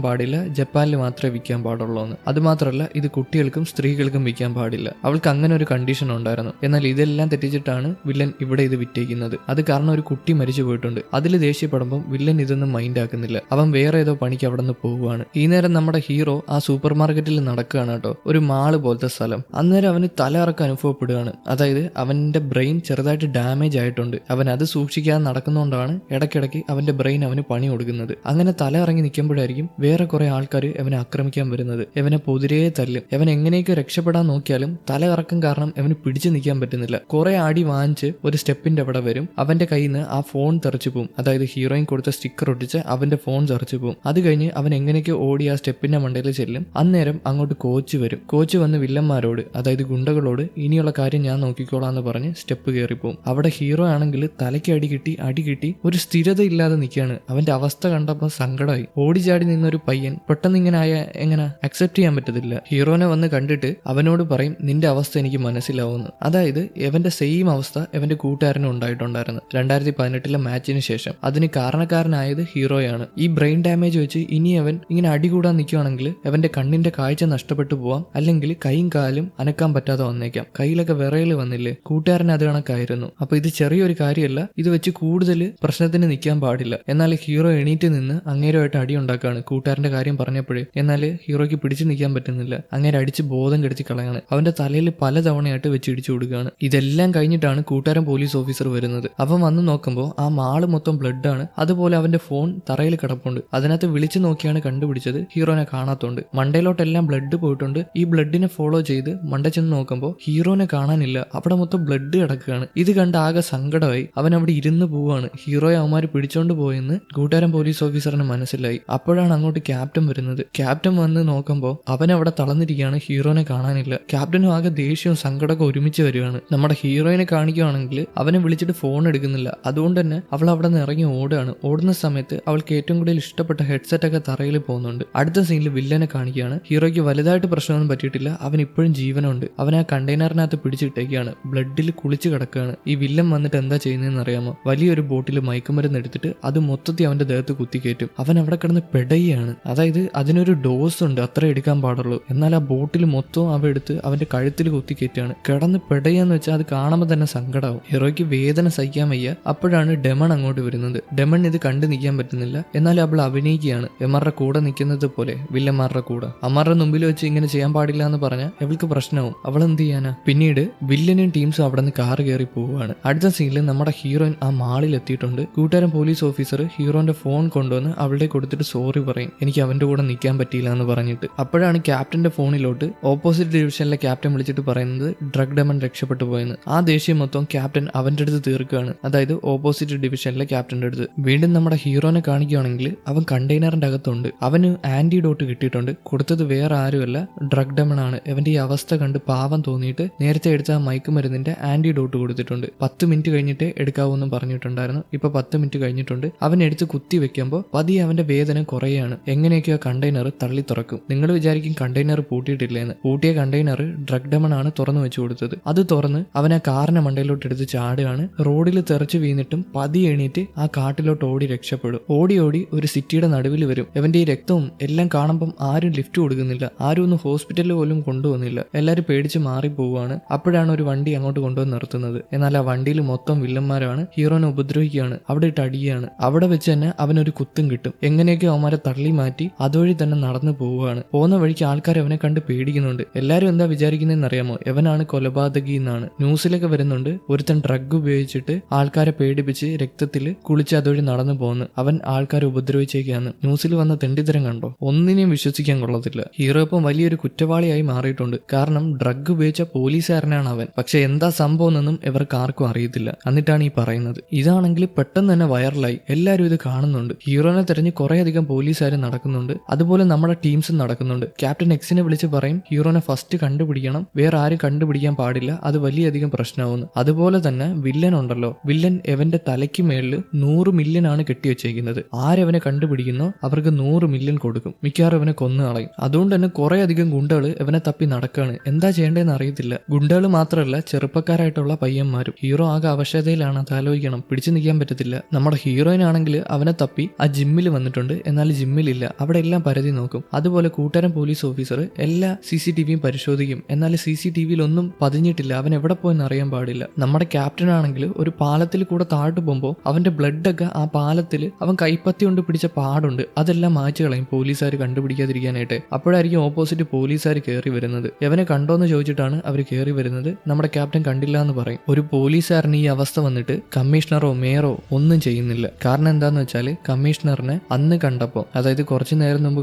പാടില്ല, ജപ്പാനിൽ മാത്രമേ വിൽക്കാൻ പാടുള്ളൂ എന്ന്. അതുമാത്രമല്ല ഇത് കുട്ടികൾക്കും സ്ത്രീകൾക്കും വിൽക്കാൻ പാടില്ല. അവൾക്ക് അങ്ങനെ ഒരു കണ്ടീഷൻ ഉണ്ടായിരുന്നു. എന്നാൽ ഇതെല്ലാം തെറ്റിച്ചിട്ടാണ് വില്ലൻ ഇവിടെ ഇത് വിറ്റേക്കുന്നത്. അത് കാരണം ഒരു കുട്ടി മരിച്ചു പോയിട്ടുണ്ട്. അതിൽ ദേഷ്യപ്പെടുമ്പോൾ വില്ലൻ ഇതൊന്നും മൈൻഡ് ആക്കുന്നില്ല. അവൻ വേറെ ഏതോ പണിക്ക് അവിടെ നിന്ന് പോവുകയാണ്. ഈ നേരം നമ്മുടെ ഹീറോ ആ സൂപ്പർ മാർക്കറ്റിൽ നടക്കുകയാണ് കേട്ടോ, ഒരു മാള് പോലത്തെ സ്ഥലം. അന്നേരം അവന് തലയിറക്കം അനുഭവപ്പെടുകയാണ്. അതായത് അവന്റെ ബ്രെയിൻ ചെറുതായിട്ട് ഡാമേജ് ആയിട്ടുണ്ട്. അവൻ അത് സൂക്ഷിക്കാതെ നടക്കുന്നതുകൊണ്ടാണ് ഇടയ്ക്കിടയ്ക്ക് അവന്റെ ബ്രെയിൻ അവന് പണി കൊടുക്കുന്നത്. അങ്ങനെ തല ഇറങ്ങി നിൽക്കുമ്പോഴായിരിക്കും വേറെ കുറെ ആൾക്കാർ അവനെ ആക്രമിക്കാൻ വരുന്നത്. അവനെ പൊതിരെ തല്ലും. അവൻ എങ്ങനെയൊക്കെ രക്ഷപ്പെടാൻ നോക്കിയാലും തല ഇറക്കം കാരണം അവന് പിടിച്ചു നിൽക്കാൻ പറ്റുന്നില്ല. കുറെ അടി വാങ്ങിച്ച് ഒരു സ്റ്റെപ്പിന്റെ അവിടെ വരും. അവന്റെ കയ്യിൽ നിന്ന് ആ ഫോൺ തെറിച്ചു പോകും. അതായത് ഹീറോയിൻ കൊടുത്ത സ്റ്റിക്കർ ഒട്ടിച്ച് അവന്റെ ഫോൺ തെറിച്ചു പോകും. അത് കഴിഞ്ഞ് അവൻ എങ്ങനെയൊക്കെ ഓടി ആ സ്റ്റെപ്പിന്റെ മണ്ടയിൽ ചെല്ലും. അന്നേരം അങ്ങോട്ട് കോച്ച് വരും. കോച്ച് വന്ന് വില്ലന്മാരോട്, അതായത് ഗുണ്ടകളോട്, ഇനിയുള്ള കാര്യം ഞാൻ നോക്കിക്കോളാം എന്ന് പറഞ്ഞ് സ്റ്റെപ്പ് കയറിപ്പോവും. അവിടെ ഹീറോ ആണെങ്കിൽ തലയ്ക്ക് അടി കിട്ടി ഒരു സ്ഥിരത ഇല്ലാതെ നിൽക്കുകയാണ്. അവന്റെ അവസ്ഥ കണ്ടപ്പോൾ സങ്കടമായി. ഓടിച്ചാടി നിന്നൊരു പയ്യൻ പെട്ടെന്ന് ഇങ്ങനെ ആയ എങ്ങനെ അക്സെപ്റ്റ് ചെയ്യാൻ പറ്റത്തില്ല. ഹീറോനെ വന്ന് കണ്ടിട്ട് അവനോട് പറയും നിന്റെ അവസ്ഥ എനിക്ക് മനസ്സിലാവുന്നു. അതായത് എവന്റെ സെയിം അവസ്ഥ എവന്റെ കൂട്ടുകാരനും ഉണ്ടായിട്ടുണ്ടായിരുന്നു 2018 മാച്ചിന് ശേഷം. അതിന് കാരണക്കാരനായത് ഹീറോയാണ്. ഈ ബ്രെയിൻ ഡാമേജ് വെച്ച് ഇനി അവൻ ഇങ്ങനെ അടികൂടാൻ നിൽക്കുകയാണെങ്കിൽ അവന്റെ കണ്ണിന്റെ കാഴ്ച നഷ്ടപ്പെട്ടു പോവാം, അല്ലെങ്കിൽ കൈയും കാലും അനക്കാൻ പറ്റാതെ വന്നേക്കാം. കയ്യിലൊക്കെ വിറയൽ വന്നില്ലേ, കൂട്ടുകാരൻ അത് കണക്കായിരുന്നു. അപ്പൊ ഇത് ചെറിയൊരു കാര്യമല്ല, ഇത് വെച്ച് കൂടുതൽ പ്രശ്നത്തിന് നിൽക്കാൻ പാടില്ല. എന്നാൽ ഹീറോ എണീറ്റ് നിന്ന് അങ്ങേരുമായിട്ട് അടി ഉണ്ടാക്കാണ് കൂട്ടുകാരന്റെ കാര്യം പറഞ്ഞപ്പോഴേ. എന്നാൽ ഹീറോയ്ക്ക് പിടിച്ചു നിൽക്കാൻ പറ്റുന്നില്ല. അങ്ങേരെ അടിച്ച് ബോധം കെടുത്തി കളയാണ്. അവന്റെ തലയിൽ പല തവണയായിട്ട് വെച്ച് ഇടിച്ചു കൊടുക്കുകയാണ്. ഇതെല്ലാം കഴിഞ്ഞിട്ടാണ് കൂട്ടുകാരൻ പോലീസ് ഓഫീസർ വരുന്നത്. അവൻ വന്ന് നോക്കുമ്പോൾ ആ മാള് മൊത്തം ബ്ലഡ് ആണ്. അതുപോലെ അവന്റെ ഫോൺ തറയിൽ കിടപ്പുണ്ട്. അതിനകത്ത് വിളിച്ചു നോക്കിയാണ് കണ്ടുപിടിച്ചത് ഹീറോനെ കാണാത്തോണ്ട്. മണ്ടയിലോട്ടെല്ലാം ബ്ലഡ് പോയിട്ടുണ്ട്. ഈ ബ്ലഡിനെ ഫോളോ ചെയ്ത് മണ്ട ചെന്ന് നോക്കുമ്പോൾ ഹീറോനെ കാണാനില്ല. അവിടെ മൊത്തം ബ്ലഡ് കിടക്കുകയാണ്. ഇത് കണ്ട് ആകെ സങ്കടമായി. അവൻ അവിടെ ഇരുന്ന് പോവാണ്. ഹീറോയെ അവന്മാര് പിടിച്ചോണ്ട് പോയെന്ന് കൂട്ടുകാരൻ പോലീസ് ഓഫീസറിന് മനസ്സിലായി. അപ്പോഴാണ് അങ്ങോട്ട് ക്യാപ്റ്റൻ വരുന്നത്. ക്യാപ്റ്റൻ വന്ന് നോക്കുമ്പോൾ അവൻ അവിടെ തളർന്നിരിക്കുകയാണ്. ഹീറോനെ കാണാനില്ല. ക്യാപ്റ്റനും ആകെ ദേഷ്യവും സങ്കടമൊക്കെ ഒരുമിച്ച് വരികയാണ്. നമ്മുടെ ഹീറോയിനെ കാണിക്കുകയാണെങ്കിൽ അവനെ വിളിച്ചിട്ട് ഫോൺ എടുക്കുന്നില്ല. അതുകൊണ്ട് തന്നെ അവൾ അവിടെ നിന്ന് ഇറങ്ങി ഓടുകയാണ്. ഓടുന്ന സമയത്ത് അവൾക്ക് ഏറ്റവും കൂടുതൽ ഇഷ്ടപ്പെട്ട ഹെഡ്സെറ്റ് ഒക്കെ തറയിൽ പോകുന്നുണ്ട്. അടുത്ത സീനിൽ വില്ലനെ കാണിക്കുകയാണ്. ഹീറോയ്ക്ക് വലുതായിട്ട് പ്രശ്നമൊന്നും പറ്റിയിട്ടില്ല. അവൻ ഇപ്പോഴും ജീവനുണ്ട്. അവൻ ആ കണ്ടെയ്നറിനകത്ത് പിടിച്ചിട്ടേക്കാണ്. ബ്ലഡിൽ കുളിച്ച് കിടക്കുകയാണ്. ഈ വില്ലൻ വന്നിട്ട് എന്താ ചെയ്യുന്നതെന്ന് അറിയാമോ? വലിയൊരു ബോട്ടിൽ മയക്കുമരുന്ന് എടുത്തിട്ട് അത് മൊത്തത്തിൽ അവന്റെ ദേഹത്ത് കുത്തിക്കയറ്റും. അവൻ അവിടെ കിടന്ന് പെടയാണ്. അതായത് അതിനൊരു ഡോസ് ഉണ്ട്, അത്ര എടുക്കാൻ പാടുള്ളൂ. എന്നാൽ ആ ബോട്ടിൽ മൊത്തം അവ എടുത്ത് അവന്റെ കഴുത്തിൽ കുത്തിക്കയറ്റാണ്. കിടന്ന് പെടയാന്ന് വെച്ചാൽ അത് കാണുമ്പോൾ തന്നെ സങ്കടമാവും. ഹീറോയ്ക്ക് വേദന സഹിക്കാൻ വയ്യ. അപ്പോഴാണ് ഡെമൺ അങ്ങോട്ട് വരുന്നത്. ഡെമൺ ഇത് കണ്ടു നിൽക്കാൻ പറ്റുന്നില്ല. എന്നാൽ അവൾ അഭിനയിക്കുകയാണ്. എമാരുടെ കൂടെ നിൽക്കുന്നത് പോലെ വില്ലന്മാരുടെ കൂടെ. അമ്മാരുടെ മുമ്പിൽ വെച്ച് ഇങ്ങനെ ചെയ്യാൻ പാടില്ല എന്ന് പറഞ്ഞാൽ അവൾക്ക് പ്രശ്നവും. അവൾ എന്ത് ചെയ്യാനാ? പിന്നീട് വില്ലനും ടീംസും അവിടെ നിന്ന് കാറ് കയറി പോവുകയാണ്. അടുത്ത സീനിൽ നമ്മുടെ ഹീറോയിൻ ആ മാളിൽ എത്തിയിട്ടുണ്ട്. കൂട്ടുകാരൻ പോലീസ് ഓഫീസർ ഹീറോന്റെ ഫോൺ കൊണ്ടുവന്ന് അവളുടെ കൊടുത്തിട്ട് സോറി പറയും, എനിക്ക് അവന്റെ കൂടെ നിൽക്കാൻ പറ്റിയില്ല എന്ന് പറഞ്ഞിട്ട്. അപ്പോഴാണ് ക്യാപ്റ്റന്റെ ഫോണിലോട്ട് ഓപ്പോസിറ്റ് ഡിവിഷനിലെ ക്യാപ്റ്റൻ വിളിച്ചിട്ട് പറയുന്നത് ഡ്രഗ് ഡെമൺ രക്ഷപ്പെട്ടു പോയെന്ന്. ആ ദേഷ്യം മൊത്തം ക്യാപ്റ്റൻ അവന്റെ അടുത്ത് തീർക്കുകയാണ്. അതായത് ഓപ്പോസിറ്റ് ഡിവിഷനിലെ ക്യാപ്റ്റന്റെ അടുത്ത്. വീണ്ടും നമ്മുടെ ഹീറോനെ കാണിക്കുകയാണെങ്കിൽ അവൻ കണ്ടെയ്നറിന്റെ അകത്തുണ്ട്. അവന് ആന്റിഡോട്ട് കിട്ടിയിട്ടുണ്ട്. കൊടുത്തത് വേറെ ആരുമല്ല, ഡ്രഗ് ഡെമൺ ആണ്. അവന്റെ ഈ അവസ്ഥ കണ്ട് പാവം തോന്നിയിട്ട് നേരത്തെ എടുത്ത ആ മയക്കുമരുന്നിന്റെ ആന്റിഡോട്ട് കൊടുത്തിട്ടുണ്ട്. 10 മിനിറ്റ് കഴിഞ്ഞിട്ട് എടുക്കാവൂന്നും പറഞ്ഞിട്ടുണ്ടായിരുന്നു. ഇപ്പൊ 10 മിനിറ്റ് കഴിഞ്ഞിട്ടുണ്ട്. അവൻ എടുത്ത് കുത്തി വെക്കുമ്പോൾ പതിയെ അവന്റെ വേദന കുറയാണ്. എങ്ങനെയൊക്കെയോ കണ്ടെയ്നർ തള്ളി തുറക്കും. നിങ്ങൾ വിചാരിക്കും കണ്ടെയ്നർ പൂട്ടിയിട്ടില്ലേന്ന്. പൂട്ടിയ കണ്ടെയ്നർ ഡ്രഗ് ഡെമൺ ആണ് തുറന്നു വെച്ചു കൊടുത്തത്. അത് തുറന്ന് അവൻ ആ കാറിന്റെ മണ്ടയിലോട്ട് എടുത്ത് ചാടുകയാണ്. റോഡിൽ തെറിച്ചു വീണിട്ടും പതിയെ എണീറ്റ് ആ കാട്ടിലോട്ട് ഓടി രക്ഷപ്പെടും. ഓടി ഒരു സിറ്റിയുടെ നടുവിൽ വരും. അവന്റെ ഈ രക്തവും എല്ലാം കാണുമ്പം ആരും ലിഫ്റ്റ് കൊടുക്കുന്നില്ല. ആരും ഒന്നും ഹോസ്പിറ്റലിൽ പോലും കൊണ്ടുവന്നില്ല. എല്ലാരും പേടിച്ച് മാറിപ്പോവാണ്. അപ്പോഴാണ് ഒരു വണ്ടി അങ്ങോട്ട് കൊണ്ടുവന്ന് നിർത്തുന്നത്. എന്നാൽ ആ വണ്ടിയിൽ മൊത്തം വില്ലന്മാരാണ്. ഹീറോനെ ഉപദ്രവിക്കുകയാണ്. അവിടെ ഇട്ട് അടിയാണ്. അവിടെ വെച്ച് തന്നെ അവനൊരു കുത്തും കിട്ടും. എങ്ങനെയൊക്കെ അവന്മാരെ തള്ളി മാറ്റി അതുവഴി തന്നെ നടന്നു പോവുകയാണ്. പോകുന്ന വഴിക്ക് ആൾക്കാർ അവനെ കണ്ട് പേടിക്കുന്നുണ്ട്. എല്ലാരും എന്താ വിചാരിക്കുന്നതെന്ന് അറിയാമോ? അവനാണ് കൊലപാതകി എന്നാണ്. ന്യൂസിലൊക്കെ വരുന്നുണ്ട്. ഒരുത്തൻ ഡ്രഗ് ഉപയോഗിച്ചിട്ട് ആൾക്കാരെ പേടിപ്പിച്ച് രക്തത്തിൽ കുളിച്ച് അതുവഴി നടന്നു പോകുന്നു. അവൻ ആൾക്കാരെ ഉപദ്രവിച്ചേക്കാന്ന്. ന്യൂസിൽ വന്ന തെണ്ടിത്തരം കണ്ടോ? ഒന്നിനെയും വിശ്വസിക്കാൻ കൊള്ളത്തില്ല. ഹീറോ ഇപ്പം വലിയൊരു കുറ്റവാളിയായി മാറിയിട്ടുണ്ട്. കാരണം ഡ്രഗ് ഉപയോഗിച്ച പോലീസുകാരനാണ് അവൻ. പക്ഷെ എന്താ സംഭവം എന്നൊന്നും ഇവർക്ക് ആർക്കും അറിയത്തില്ല. എന്നിട്ടാണ് ഈ പറയുന്നത്. ഇതാണെങ്കിൽ പെട്ടെന്ന് തന്നെ വൈറലായി. എല്ലാരും ഇത് കാണുന്നുണ്ട്. ഹീറോനെ തെരഞ്ഞ് കുറേയധികം പോലീസുകാർ നടക്കുന്നുണ്ട്. അതുപോലെ നമ്മുടെ ടീംസും നടക്കുന്നുണ്ട്. ക്യാപ്റ്റൻ എക്സിനെ വിളിച്ച് പറയും ഹീറോനെ ഫസ്റ്റ് കണ്ടുപിടിക്കണം, വേറെ ആരും കണ്ടുപിടിക്കാൻ പാടില്ല, അത് വലിയധികം പ്രശ്നമാവുന്നു. അതുപോലെ തന്നെ വില്ലൻ ഉണ്ടല്ലോ, വില്ലൻ എവന്റെ തലയ്ക്ക് മേളിൽ 100 മില്യൺ ആണ് കെട്ടിവെച്ചേക്കുന്നത്. ആരെവനെ കണ്ടുപിടിക്കുന്നോ അവർക്ക് 100 മില്യൺ കൊടുക്കും. മിക്കവാറും അവനെ കൊന്നു കളയും. അതുകൊണ്ട് തന്നെ കുറെ അധികം ഗുണ്ടകൾ ഇവനെ തപ്പി നടക്കാണ്. എന്താ ചെയ്യേണ്ടതെന്ന് അറിയത്തില്ല. ഗുണ്ടകൾ മാത്രമല്ല ചെറുപ്പക്കാരായിട്ടുള്ള പയ്യന്മാരും. ഹീറോ ആകെ അവശതയിലാണ്. അത് ആലോചിക്കണം. പിടിച്ചു നിൽക്കാൻ പറ്റത്തില്ല. നമ്മുടെ ഹീറോയിനാണെങ്കിൽ അവനെ തപ്പി ആ ജിമ്മിൽ വന്നിട്ടുണ്ട്. എന്നാൽ ജിമ്മിലില്ല, അവിടെ എല്ലാം പരതി നോക്കും. അതുപോലെ കൂട്ടുകാരൻ പോലീസ് ഓഫീസർ എല്ലാ CCTVയും പരിശോധിക്കും. എന്നാൽ CCTVയിൽ ഒന്നും പതിഞ്ഞിട്ടില്ല. അവൻ എവിടെ പോയെന്ന് അറിയാൻ പാടില്ല. നമ്മുടെ ക്യാപ്റ്റൻ ആണെങ്കിൽ ഒരു പാലത്തിൽ കൂടെ താഴോട്ട് പോകുമ്പോൾ അവന്റെ ബ്ലഡ് ഒക്കെ ആ പാലത്തിൽ അവൻ കൈപ്പത്തി കൊണ്ട് പിടിച്ച പാടുണ്ട്, അതെല്ലാം മായ്ച്ചു കളയും പോലീസുകാർ കണ്ടുപിടിക്കാതിരിക്കാനായിട്ട്. അപ്പോഴായിരിക്കും ഓപ്പോസിറ്റ് പോലീസുകാർ കയറി വരുന്നത്. എവനെ കണ്ടോന്ന് ചോദിച്ചിട്ടാണ് അവർ കയറി വരുന്നത്. നമ്മുടെ ക്യാപ്റ്റൻ കണ്ടില്ല എന്ന് പറയും. ഒരു പോലീസുകാരന് ഈ അവസ്ഥ വന്നിട്ട് കമ്മീഷണറോ മേയറോ ഒന്നും ചെയ്യുന്നില്ല. കാരണം എന്താന്ന് വെച്ചാൽ കമ്മീഷണറിനെ അന്ന് കണ്ടപ്പോൾ, അതായത് കുറച്ചു നേരം മുമ്പ്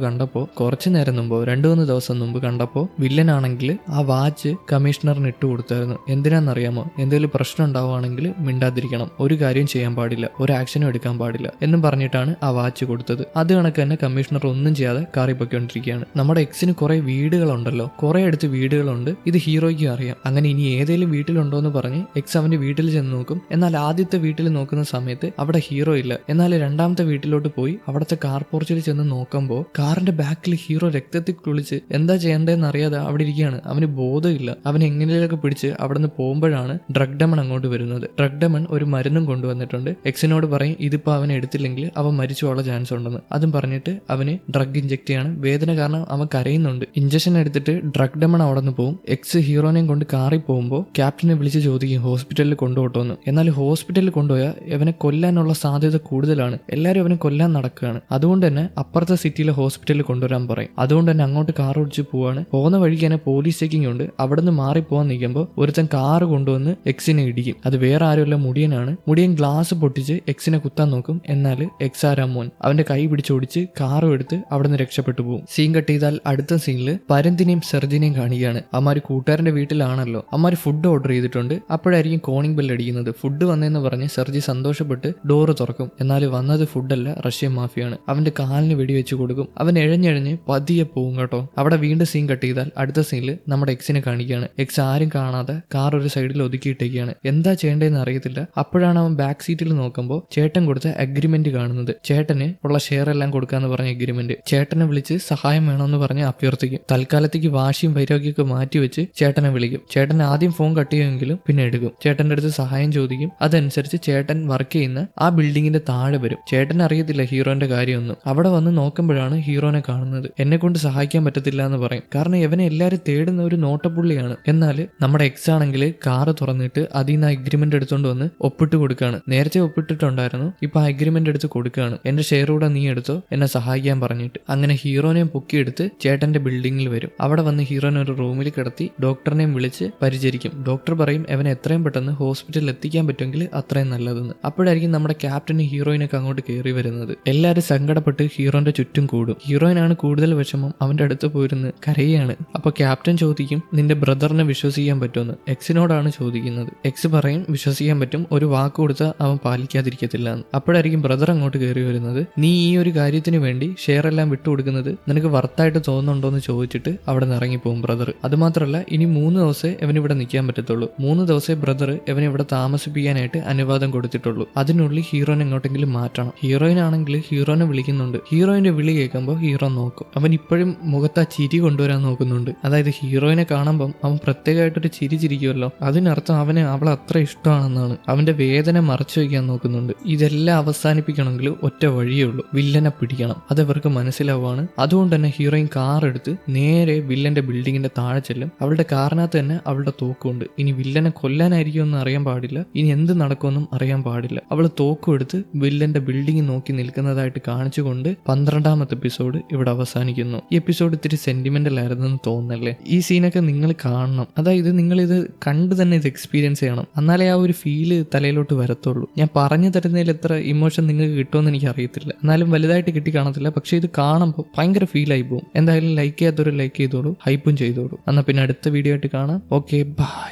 2-3 ദിവസം മുമ്പ് കണ്ടപ്പോൾ വില്ലനാണെങ്കിൽ ആ വാച്ച് കമ്മീഷണറിന് ഇട്ട് കൊടുത്തായിരുന്നു. എന്തിനാണെന്നറിയാമോ? എന്തെങ്കിലും പ്രശ്നം ഉണ്ടാവുകയാണെങ്കിൽ മിണ്ടാതിരിക്കണം, ഒരു കാര്യം ചെയ്യാൻ പാടില്ല, ഒരു ആക്ഷനും എടുക്കാൻ പാടില്ല എന്നും പറഞ്ഞിട്ടാണ് ആ വാച്ച് കൊടുത്തത്. അത് കണക്ക് തന്നെ കമ്മീഷണർ ഒന്നും ചെയ്യാതെ കാറി പൊയ്ക്കൊണ്ടിരിക്കുകയാണ്. നമ്മുടെ എക്സിന് കുറെ വീടുകളുണ്ടല്ലോ, കുറെ അടുത്ത് വീടുകളുണ്ട്. ഇത് ഹീറോയ്ക്കും അറിയാം. അങ്ങനെ ഇനി ഏതെങ്കിലും വീട്ടിലുണ്ടോ എന്ന് പറഞ്ഞ് എക്സ് അവന്റെ വീട്ടിൽ ചെന്ന് നോക്കും. എന്നാൽ ആദ്യത്തെ വീട്ടിൽ നോക്കുന്ന സമയത്ത് അവിടെ ഹീറോ ഇല്ല. എന്നാൽ രണ്ടാമത്തെ വീട്ടിലോട്ട് പോയി അവിടുത്തെ കാർ പോർച്ചിൽ ചെന്ന് നോക്കുമ്പോൾ കാറിന്റെ ബാക്കിൽ ഹീറോ രക്തത്തിൽ കുളിച്ച് എന്താ ചെയ്യേണ്ടതെന്ന് അറിയാതെ അവിടെ ഇരിക്കുകയാണ്. അവന് ബോധമില്ല. അവൻ എങ്ങനെയൊക്കെ പിടിച്ച് അവിടെ നിന്ന് പോകുമ്പോഴാണ് ഡ്രഗ് ഡെമൺ അങ്ങോട്ട് വരുന്നത്. ഡ്രഗ് ഡെമൺ ഒരു മരുന്നും കൊണ്ടുവന്നിട്ടുണ്ട്. എക്സിനോട് പറയും ഇതിപ്പോ അവൻ എടുത്തില്ലെങ്കിൽ അവൻ മരിച്ചു പോകാനുള്ള ചാൻസ് ഉണ്ടെന്ന്. അതും പറഞ്ഞിട്ട് അവന് ഡ്രഗ് ഇഞ്ചെക്ട് ചെയ്യാണ്. വേദന കാരണം അവൻ കരയുന്നുണ്ട്. ഇഞ്ചക്ഷൻ എടുത്തിട്ട് ഡ്രഗ് ഡെമൺ അവിടെ നിന്ന് പോകും. എക്സ് ഹീറോനെയും കൊണ്ട് കാറിൽ പോകുമ്പോൾ ക്യാപ്റ്റനെ വിളിച്ച് ചോദിക്കും ഹോസ്പിറ്റലിൽ കൊണ്ടുപോട്ടോന്ന്. എന്നാൽ ഹോസ്പിറ്റലിൽ കൊണ്ടുപോയാൽ ഇവനെ കൊല്ലാനുള്ള സാധ്യത കൂടുതലാണ്. എല്ലാവരും അവനെ കൊല്ലാൻ നടക്കുകയാണ്. അതുകൊണ്ട് തന്നെ അപ്പുറത്തെ സിറ്റിയിലെ ഹോസ്പിറ്റലിൽ കൊണ്ടുവരാൻ പറയും. അതുകൊണ്ട് തന്നെ അങ്ങോട്ട് കാർ ഓടിച്ച് പോവാണ്. പോകുന്ന വഴിക്ക് തന്നെ പോലീസ് ചെക്കിംഗ് ഉണ്ട്. അവിടെ നിന്ന് മാറിപ്പോവാൻ നിൽക്കുമ്പോൾ ഒരുത്തൻ കാറ് കൊണ്ടുവന്ന് എക്സിനെ ഇടിക്കും. അത് വേറെ ആരുമല്ല, മുടിയനാണ്. മുടിയൻ ഗ്ലാസ് പൊട്ടിച്ച് എക്സിനെ കുത്താൻ നോക്കും. എന്നാൽ എക്സ് ആരാമോൻ അവന്റെ കൈ പിടിച്ചോടിച്ച് കാറും എടുത്ത് അവിടെ നിന്ന് രക്ഷപ്പെട്ടു പോകും. സീൻ കട്ട് ചെയ്താൽ അടുത്ത സീനിൽ പരന്തിനെയും സെർജിനെയും കാണിക്കുകയാണ്. അമ്മാര് കൂട്ടുകാരന്റെ വീട്ടിലാണല്ലോ. അമ്മാര് ഫുഡ് ഓർഡർ ചെയ്തിട്ടുണ്ട്. അപ്പോഴായിരിക്കും കോണിംഗ് ബെൽ അടിക്കുന്നത്. ഫുഡ് വന്നെന്ന് പറഞ്ഞ് സെർജി സന്തോഷപ്പെട്ട് ഡോറ് തുറക്കും. എന്നാൽ വന്നത് ഫുഡല്ല, റഷ്യൻ മാഫിയാണ്. അവന്റെ കാലിന് വെടിവെച്ച് കൊടുക്കും. അവൻ എഴഞ്ഞെഴഞ്ഞ് പതിയെ പോകും കേട്ടോ. അവിടെ വീണ്ടും സീൻ കട്ട് ചെയ്താൽ അടുത്ത സീനിൽ നമ്മുടെ എക്സിനെ കാണിക്കുകയാണ്. എക്സ് ആരും കാണാതെ കാർ ഒരു സൈഡിൽ ഒതുക്കിയിട്ടേക്കാണ്. എന്താ ചെയ്യേണ്ടതെന്ന് അറിയത്തില്ല. അപ്പോഴാണ് അവൻ ബാക്ക് സീറ്റിൽ നോക്കുമ്പോൾ ചേട്ടൻ കൊടുത്ത അഗ്രിമെന്റ് കാണുന്നത്. ചേട്ടന് ഉള്ള ഷെയർ എല്ലാം കൊടുക്കാന്ന് പറഞ്ഞ അഗ്രിമെന്റ്. ചേട്ടനെ വിളിച്ച് സഹായം വേണമെന്ന് പറഞ്ഞ് അഭ്യർത്ഥിക്കും. തൽക്കാലത്തേക്ക് വാശിയും വൈരാഗ്യമൊക്കെ മാറ്റിവെച്ച് ചേട്ടനെ വിളിക്കും. ചേട്ടൻ ആദ്യം ഫോൺ കട്ട് ചെയ്യുമെങ്കിലും പിന്നെ എടുക്കും. ചേട്ടന്റെ അടുത്ത് സഹായം ചോദിക്കും. അതനുസരിച്ച് ചേട്ടൻ വർക്ക് ചെയ്യുന്ന ആ ബിൽഡിങ്ങിന്റെ താഴെ വരും. ചേട്ടൻ അറിയത്തില്ല ഹീറോന്റെ കാര്യമൊന്നും. അവിടെ വന്ന് നോക്കുമ്പോഴാണ് ഹീറോനെ കാണുന്നത്. എന്നെ കൊണ്ട് സഹായിക്കാൻ പറ്റത്തില്ല എന്ന് പറയും. കാരണം ഇവനെ എല്ലാവരും തേടുന്ന ഒരു നോട്ടപ്പുള്ളിയാണ്. എന്നാൽ നമ്മുടെ എക്സ് ആണെങ്കിൽ കാറ് തുറന്നിട്ട് അതിൽ നിന്ന് അഗ്രിമെന്റ് എടുത്തോണ്ട് വന്ന് ഒപ്പിട്ട് കൊടുക്കുകയാണ്. നേരത്തെ ഒപ്പിട്ടിട്ടുണ്ടായിരുന്നു, ഇപ്പൊ അഗ്രിമെന്റ് എടുത്ത് കൊടുക്കുകയാണ്. എന്റെ ഷെയർ കൂടെ നീ എടുത്തോ എന്നെ സഹായിക്കാൻ പറഞ്ഞിട്ട്. അങ്ങനെ ഹീറോനെയും പൊക്കിയെടുത്ത് ചേട്ടന്റെ ബിൽഡിങ്ങിൽ വരും. അവിടെ വന്ന് ഹീറോനെ ഒരു റൂമിൽ കിടത്തി ഡോക്ടറിനെയും വിളിച്ച് പരിചരിക്കും. ഡോക്ടർ പറയും അവനെ എത്രയും പെട്ടെന്ന് ഹോസ്പിറ്റലിൽ എത്തിക്കാൻ പറ്റുമെങ്കിൽ അത്രയും നല്ലതെന്ന്. അപ്പോഴായിരിക്കും നമ്മുടെ ക്യാപ്റ്റന് ഹീറോയിനൊക്കെ അങ്ങോട്ട് കയറി വരുന്നത്. എല്ലാവരും സങ്കടപ്പെട്ട് ഹീറോന്റെ ചുറ്റും കൂടും. ഹീറോയിനാണ് കൂടുതൽ വിഷമം. അവന്റെ അടുത്ത് പോയിരുന്ന് കരയാണ്. അപ്പൊ ക്യാപ്റ്റൻ ചോദിക്കും നിന്റെ ബ്രദറിനെ വിശ്വസിക്കാൻ പറ്റുമെന്ന്. എക്സിനോടാണ് ചോദിക്കുന്നത്. എക്സ് പറയും വിശ്വസിക്കാൻ പറ്റും, ഒരു വാക്ക് കൊടുത്താൽ അവൻ പാലിക്കാതിരിക്കത്തില്ല എന്ന്. അപ്പോഴായിരിക്കും ബ്രദർ അങ്ങോട്ട് കയറി വരുന്നത്. നീ ഈ ഒരു കാര്യത്തിന് വേണ്ടി ഷെയർ എല്ലാം വിട്ടുകൊടുക്കുന്നത് നിനക്ക് വർത്തായിട്ട് തോന്നുന്നുണ്ടോ എന്ന് ചോദിച്ചിട്ട് അവിടെ നിന്ന് ഇറങ്ങിപ്പോകും ബ്രദർ. അതുമാത്രമല്ല ഇനി 3 ദിവസമേ ഇവനിവിടെ നിൽക്കാൻ പറ്റത്തുള്ളൂ. 3 ദിവസമേ ബ്രദർ ഇവനിവിടെ താമസിപ്പിക്കാനായിട്ട് അനുവാദം കൊടുത്തിട്ടുള്ളൂ. അതിനുള്ളിൽ ഹീറോനെ എങ്ങോട്ടെങ്കിലും മാറ്റണം. ഹീറോയിനാണെങ്കിൽ ഹീറോനെ വിളിക്കുന്നുണ്ട്. ഹീറോയിന്റെ വിളി കേൾക്കുമ്പോൾ ഹീറോ നോക്കും. അവൻ ഇപ്പോഴും മുഖത്ത് ആ ചിരി കൊണ്ടുവരാൻ നോക്കുന്നുണ്ട്. അതായത് ഹീറോയിനെ കാണുമ്പം അവൻ പ്രത്യേകമായിട്ടൊരു ചിരി ചിരിക്കുമല്ലോ, അതിനർത്ഥം അവന് അവളെ അത്ര ഇഷ്ടമാണെന്നാണ്. അവന്റെ വേദന മറച്ചു വയ്ക്കാൻ നോക്കുന്നുണ്ട്. ഇതെല്ലാം അവസാനിപ്പിക്കണമെങ്കിൽ ഒറ്റ വഴിയേ ഉള്ളൂ, വില്ലനെ പിടിക്കണം. അതവർക്ക് മനസ്സിലാവുകയാണ്. അതുകൊണ്ട് തന്നെ ഹീറോയിൻ കാർ എടുത്ത് നേരെ വില്ലന്റെ ബിൽഡിങ്ങിന്റെ താഴെ ചെല്ലും. അവളുടെ കാറിനകത്ത് തന്നെ അവളുടെ തോക്കുണ്ട്. ഇനി വില്ലനെ കൊല്ലാനായിരിക്കുമെന്ന് അറിയാൻ പാടില്ല, ഇനി എന്ത് നടക്കുമെന്നും അറിയാൻ പാടില്ല. അവൾ തോക്കും എടുത്ത് വില്ലന്റെ ബിൽഡിംഗ് നോക്കി നിൽക്കുന്നതായിട്ട് കാണിച്ചുകൊണ്ട് 12ാമത്തെ എപ്പിസോഡ് ഇവിടെ അവസാനിക്കുന്നു. ഈ എപ്പിസോഡ് ഇത്തിരി സെന്റിമെന്റൽ ആയിരുന്നെന്ന് തോന്നുന്നല്ലേ? ഈ സീനൊക്കെ നിങ്ങൾ കാണണം. അതായത് നിങ്ങൾ ഇത് കണ്ടു തന്നെ ഇത് എക്സ്പീരിയൻസ് ചെയ്യണം. എന്നാലേ ആ ഒരു ഫീല് തലയിലോട്ട് വരത്തുള്ളൂ. ഞാൻ പറഞ്ഞു തരുന്നതിൽ എത്ര ഇമോഷൻ നിങ്ങൾക്ക് കിട്ടുമെന്ന് എനിക്ക് അറിയത്തില്ല. എന്നാലും വലുതായിട്ട് കിട്ടി കാണത്തില്ല. പക്ഷെ ഇത് കാണുമ്പോൾ ഭയങ്കര ഫീൽ ആയി പോകും. എന്തായാലും ലൈക്ക് ചെയ്യാത്തവർ ലൈക്ക് ചെയ്തോളൂ, ഹൈപ്പും ചെയ്തോളൂ. എന്നാൽ പിന്നെ അടുത്ത വീഡിയോ ആയിട്ട് കാണാം. Okay, by.